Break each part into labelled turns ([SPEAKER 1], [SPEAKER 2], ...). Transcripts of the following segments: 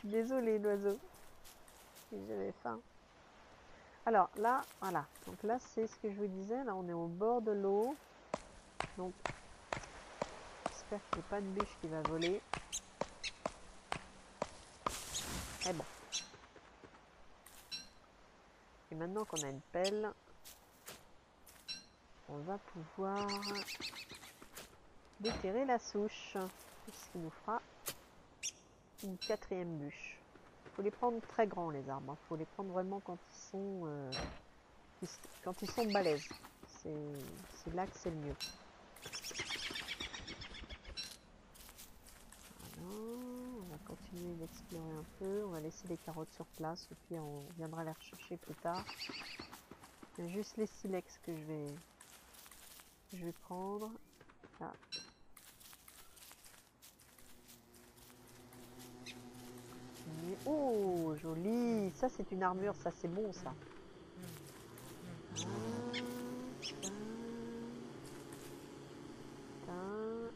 [SPEAKER 1] suis désolée l'oiseau. J'avais faim. Alors là, voilà. Donc là, c'est ce que je vous disais. Là, on est au bord de l'eau. Donc, j'espère qu'il n'y a pas de bûche qui va voler. Mais bon. Et maintenant qu'on a une pelle, on va pouvoir déterrer la souche. Ce qui nous fera une 4e bûche. Il faut les prendre très grands les arbres. Il faut les prendre vraiment quand ils sont balèzes. C'est là que c'est le mieux. Voilà. On va continuer d'explorer un peu. On va laisser les carottes sur place et puis on viendra les rechercher plus tard. Il y a juste les silex que je vais prendre. Là. Oh, joli! Ça, c'est une armure, ça, c'est bon, ça.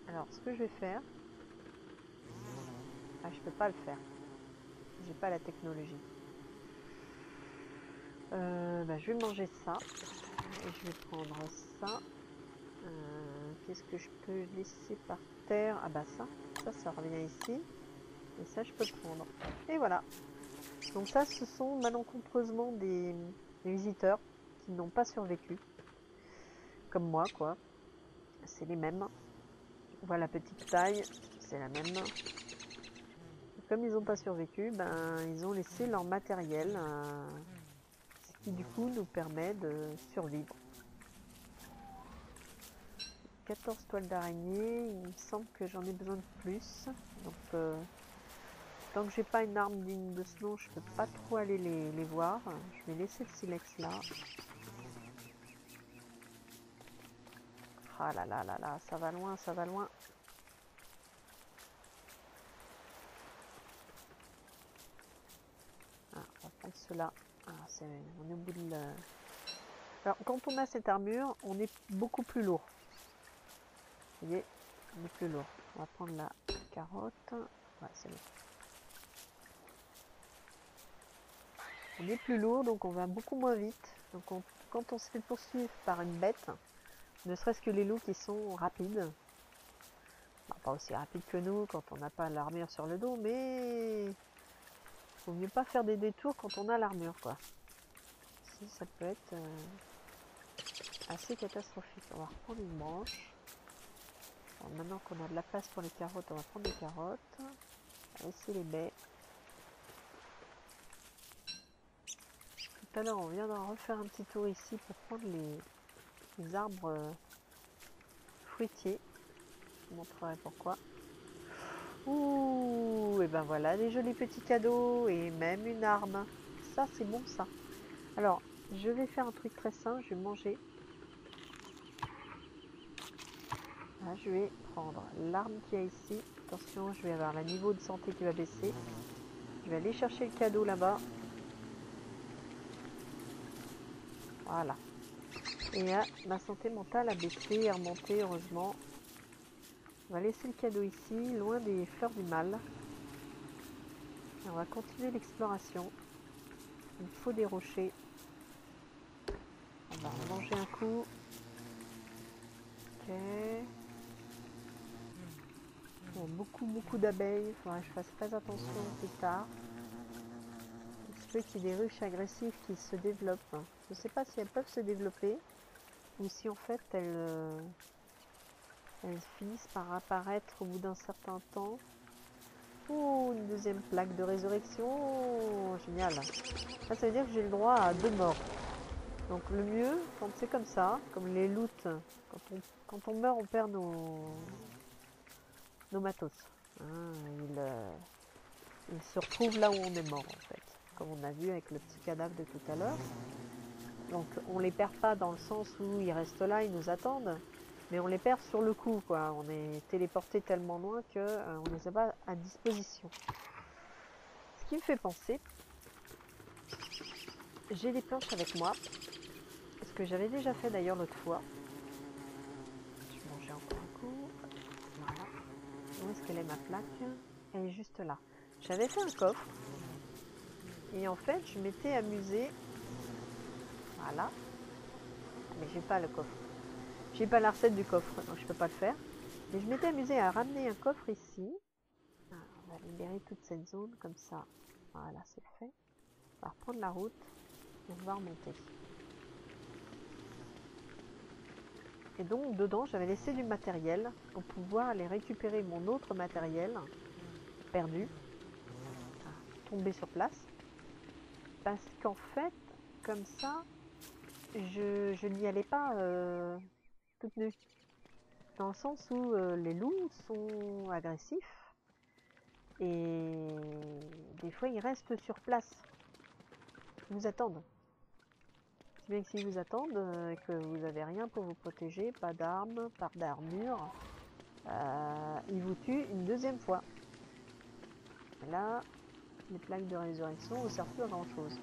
[SPEAKER 1] Alors, ce que je vais faire... Ah, je peux pas le faire. J'ai pas la technologie. Je vais manger ça. Et je vais prendre ça. Qu'est-ce que je peux laisser par terre? Ah bah ça revient ici. Et ça, je peux prendre. Et voilà. Donc ça, ce sont malencontreusement des visiteurs qui n'ont pas survécu. Comme moi, quoi. C'est les mêmes. On voit la petite taille, c'est la même. Et comme ils n'ont pas survécu, ils ont laissé leur matériel, ce qui du coup nous permet de survivre. 14 toiles d'araignée, il me semble que j'en ai besoin de plus. Donc tant que j'ai pas une arme digne de ce nom, je peux pas trop aller les voir. Je vais laisser le silex là. Ah là là là là, ça va loin, ça va loin. Ah, on va prendre cela. Ah, on est au bout de la... Alors, quand on a cette armure, on est beaucoup plus lourd. Vous voyez, on est plus lourd. On va prendre la carotte. Ouais, c'est bon. On est plus lourd, donc on va beaucoup moins vite. Donc quand on se fait poursuivre par une bête, ne serait-ce que les loups qui sont rapides, pas aussi rapides que nous quand on n'a pas l'armure sur le dos, mais faut mieux pas faire des détours quand on a l'armure, quoi. Si, ça peut être assez catastrophique. On va reprendre une branche. Alors, maintenant qu'on a de la place pour les carottes, on va prendre les carottes. On va laisser les baies. Tout à l'heure, on viendra refaire un petit tour ici pour prendre les arbres fruitiers. Je vous montrerai pourquoi. Ouh, et ben voilà, des jolis petits cadeaux et même une arme. Ça, c'est bon, ça. Alors, je vais faire un truc très simple, je vais manger. Là, je vais prendre l'arme qu'il y a ici. Attention, je vais avoir le niveau de santé qui va baisser. Je vais aller chercher le cadeau là-bas. Voilà. Et là, ma santé mentale a baissé et remonté, heureusement. On va laisser le cadeau ici, loin des fleurs du mal. Et on va continuer l'exploration. Il faut des rochers. On va en manger un coup. Ok. Bon, beaucoup d'abeilles. Il faudra que je fasse très attention plus tard. Il se peut qu'il y ait des ruches agressives qui se développent. Je ne sais pas si elles peuvent se développer ou si en fait elles finissent par apparaître au bout d'un certain temps. Oh, une deuxième plaque de résurrection. Oh, génial. Là, ça veut dire que j'ai le droit à 2 morts. Donc le mieux, quand c'est comme ça, comme les loots, quand on meurt, on perd nos matos. Hein, ils se retrouvent là où on est mort en fait. Comme on a vu avec le petit cadavre de tout à l'heure. Donc on les perd pas dans le sens où ils restent là, ils nous attendent. Mais on les perd sur le coup, quoi. On est téléporté tellement loin que on les a pas à disposition. Ce qui me fait penser, j'ai des planches avec moi. Ce que j'avais déjà fait d'ailleurs l'autre fois. Je vais manger encore un coup. Voilà. Où est-ce qu'elle est ma plaque? Elle est juste là. j'avais fait un coffre. Et en fait, je m'étais amusée. Voilà. Mais j'ai pas le coffre. J'ai pas la recette du coffre, donc je peux pas le faire. Mais je m'étais amusée à ramener un coffre ici. Alors, on va libérer toute cette zone comme ça. Voilà, c'est fait. On va reprendre la route et on va remonter. Et donc dedans, j'avais laissé du matériel pour pouvoir aller récupérer mon autre matériel perdu, tombé sur place. Parce qu'en fait, comme ça, je n'y allais pas toute nue. Dans le sens où les loups sont agressifs et des fois ils restent sur place. Ils vous attendent. Si bien que s'ils vous attendent et que vous n'avez rien pour vous protéger, pas d'armes, pas d'armure, ils vous tuent une deuxième fois. Et là, les plaques de résurrection ne servent plus à grand chose.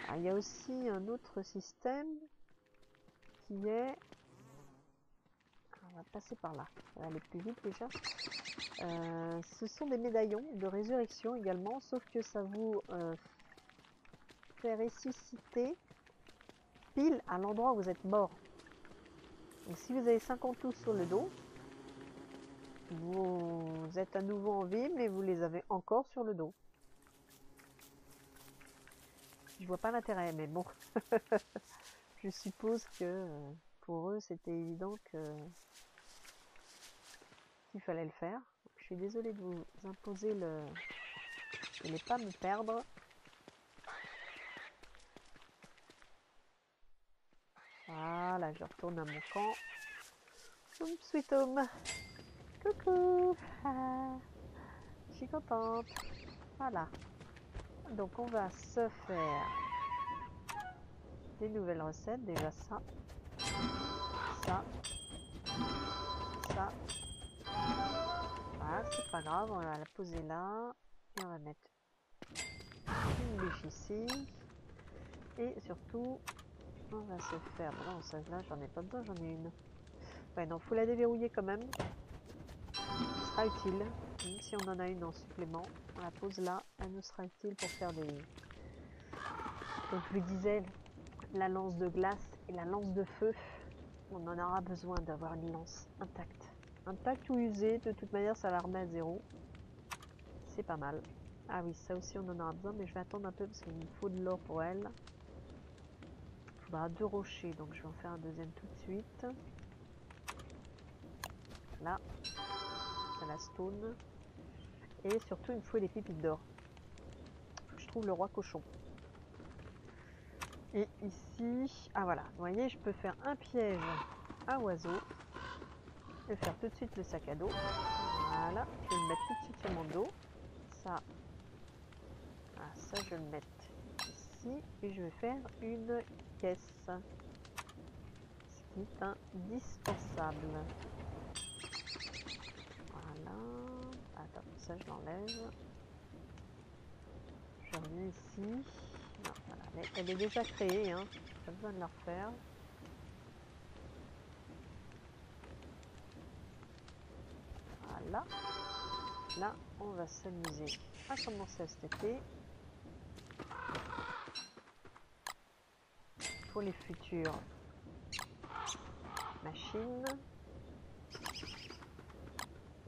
[SPEAKER 1] Alors, il y a aussi un autre système qui est... On va passer par là, ça va aller plus vite déjà. Ce sont des médaillons de résurrection également, sauf que ça vous fait ressusciter pile à l'endroit où vous êtes mort. Donc si vous avez 50 tous sur le dos, vous êtes à nouveau en vie, mais vous les avez encore sur le dos. Je vois pas l'intérêt, mais bon. Je suppose que pour eux, c'était évident qu'il fallait le faire. Je suis désolée de vous imposer le... Je ne vais pas me perdre. Voilà, je retourne à mon camp. Sweet home. Coucou. Je suis contente. Voilà. Donc on va se faire des nouvelles recettes. Déjà ça. Ça. Ça. Voilà, c'est pas grave. On va la poser là. Et on va mettre une bûche ici. Et surtout, on va se faire... Bon, non, ça là, j'en ai pas besoin, j'en ai une. Ouais, non, faut la déverrouiller quand même. Ce sera utile. Même si on en a une en supplément. On la pose là. Elle nous sera utile pour faire des... Donc je vous disais, la lance de glace et la lance de feu. On en aura besoin d'avoir une lance intacte. Intacte ou usée, de toute manière, ça la remet à zéro. C'est pas mal. Ah oui, ça aussi on en aura besoin, mais je vais attendre un peu parce qu'il me faut de l'or pour elle. Il faudra 2 rochers, donc je vais en faire un deuxième tout de suite. Là, c'est la stone. Et surtout, il me faut des pépites d'or. Je trouve le roi cochon. Et ici, ah voilà, vous voyez, je peux faire un piège à oiseau. Et faire tout de suite le sac à dos. Voilà, je vais le mettre tout de suite sur mon dos. Ça, ah, ça je vais le mettre ici. Et je vais faire une caisse. Ce qui est indispensable. Voilà. Attends, ça je l'enlève. Je reviens ici. Non, voilà, elle est déjà créée, hein. Pas besoin de la refaire. Voilà. Là, on va s'amuser à commencer à stepper. Pour les futures machines.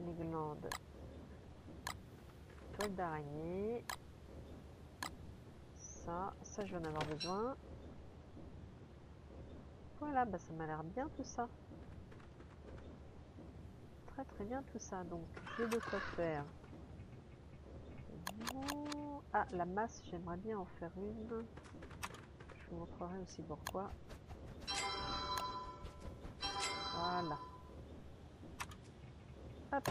[SPEAKER 1] Les glandes. Toile d'araignée. Ça je vais en avoir besoin. Voilà, bah ça m'a l'air bien tout ça. Très très bien tout ça. Donc j'ai de quoi faire. Ah, la masse, j'aimerais bien en faire une. Je vous montrerai aussi pourquoi. Voilà. Hop.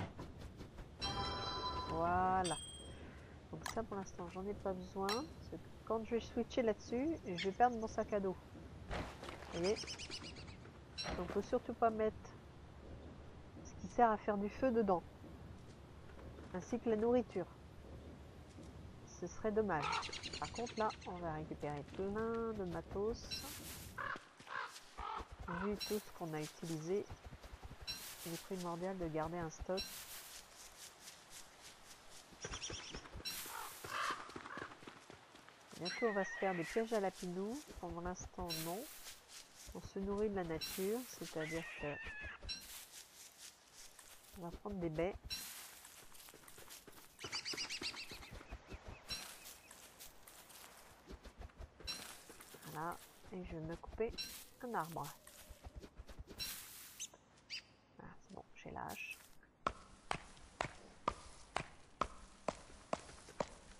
[SPEAKER 1] Voilà. Donc ça pour l'instant j'en ai pas besoin. Parce que quand je vais switcher là-dessus, je vais perdre mon sac à dos. Vous voyez? Donc faut surtout pas mettre ce qui sert à faire du feu dedans. Ainsi que la nourriture. Ce serait dommage. Par contre là, on va récupérer plein de matos. Vu tout ce qu'on a utilisé. il est primordial de garder un stock. Bientôt on va se faire des pièges à lapinous. Pour l'instant non. On se nourrit de la nature, c'est-à-dire que on va prendre des baies. Voilà, et je vais me couper un arbre. Voilà, c'est bon, j'ai l'âge.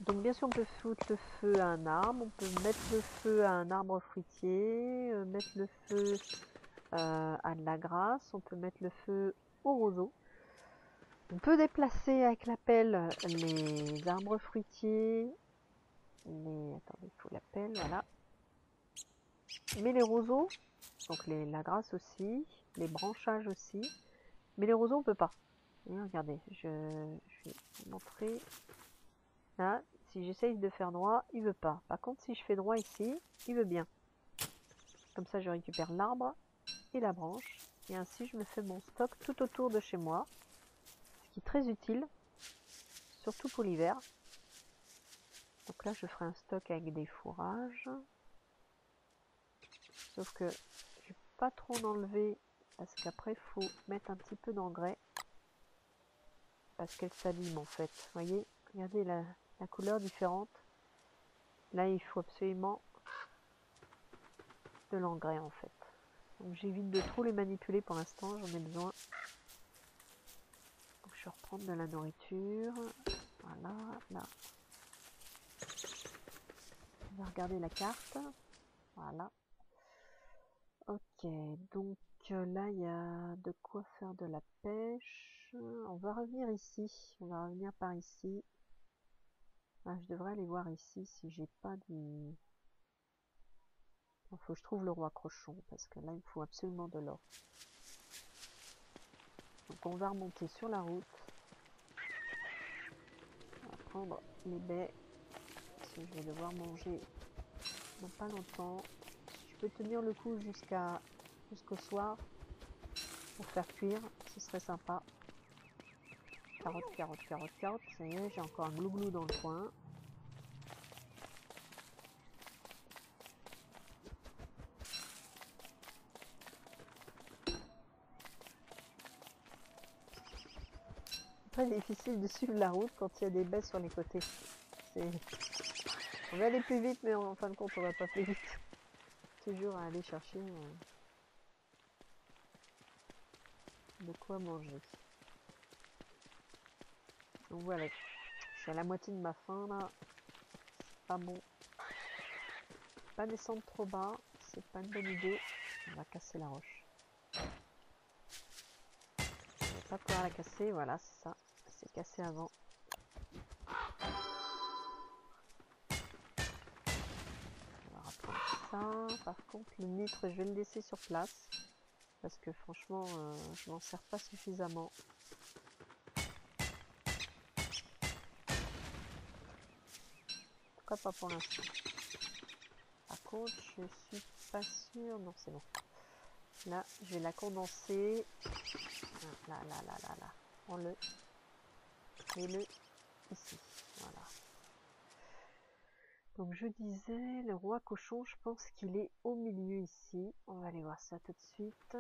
[SPEAKER 1] Donc bien sûr on peut foutre le feu à un arbre, on peut mettre le feu à un arbre fruitier, mettre le feu à de la grasse, on peut mettre le feu au roseau. On peut déplacer avec la pelle les arbres fruitiers, attendez, il faut la pelle, voilà. Mais les roseaux, donc la grasse aussi, les branchages aussi, mais les roseaux on peut pas. Et regardez, je vais vous montrer. Là, si j'essaye de faire droit, il veut pas. Par contre, si je fais droit ici, il veut bien. Comme ça, je récupère l'arbre et la branche. Et ainsi, je me fais mon stock tout autour de chez moi. Ce qui est très utile, surtout pour l'hiver. Donc là, je ferai un stock avec des fourrages. Sauf que je vais pas trop en enlever parce qu'après, il faut mettre un petit peu d'engrais. Parce qu'elle s'abîme en fait. Vous voyez, regardez la couleur différente. Là, il faut absolument de l'engrais en fait. Donc j'évite de trop les manipuler pour l'instant, j'en ai besoin. Donc je vais reprendre de la nourriture. Voilà, là. On va regarder la carte. Voilà. Ok, donc là il y a de quoi faire de la pêche. On va revenir ici. On va revenir par ici. Ah, je devrais aller voir ici si j'ai pas du... Il faut que je trouve le roi crochon parce que là il me faut absolument de l'or. Donc on va remonter sur la route. On va prendre les baies. Parce que je vais devoir manger dans pas longtemps. Je peux tenir le coup jusqu'au soir pour faire cuire, ce serait sympa. Carotte, carotte, carotte, carotte. Ça y est, j'ai encore un glouglou dans le coin. Très difficile de suivre la route quand il y a des baies sur les côtés. On va aller plus vite, mais en fin de compte, on va pas plus vite. Toujours à aller chercher de quoi manger. Donc voilà, je suis à la moitié de ma faim là. C'est pas bon. Pas descendre trop bas, c'est pas une bonne idée. On va casser la roche. On va pas pouvoir la casser, voilà, c'est ça. C'est cassé avant. On va reprendre ça. Par contre, le nitre, je vais le laisser sur place. Parce que franchement, je m'en sers pas suffisamment. En tout cas, pas pour l'instant. Par contre, je suis pas sûre. Non, c'est bon. Là, je vais la condenser. Là, là, là, là, là. Prends-le. Mets-le ici. Voilà. Donc je disais, le roi cochon, je pense qu'il est au milieu ici. On va aller voir ça tout de suite.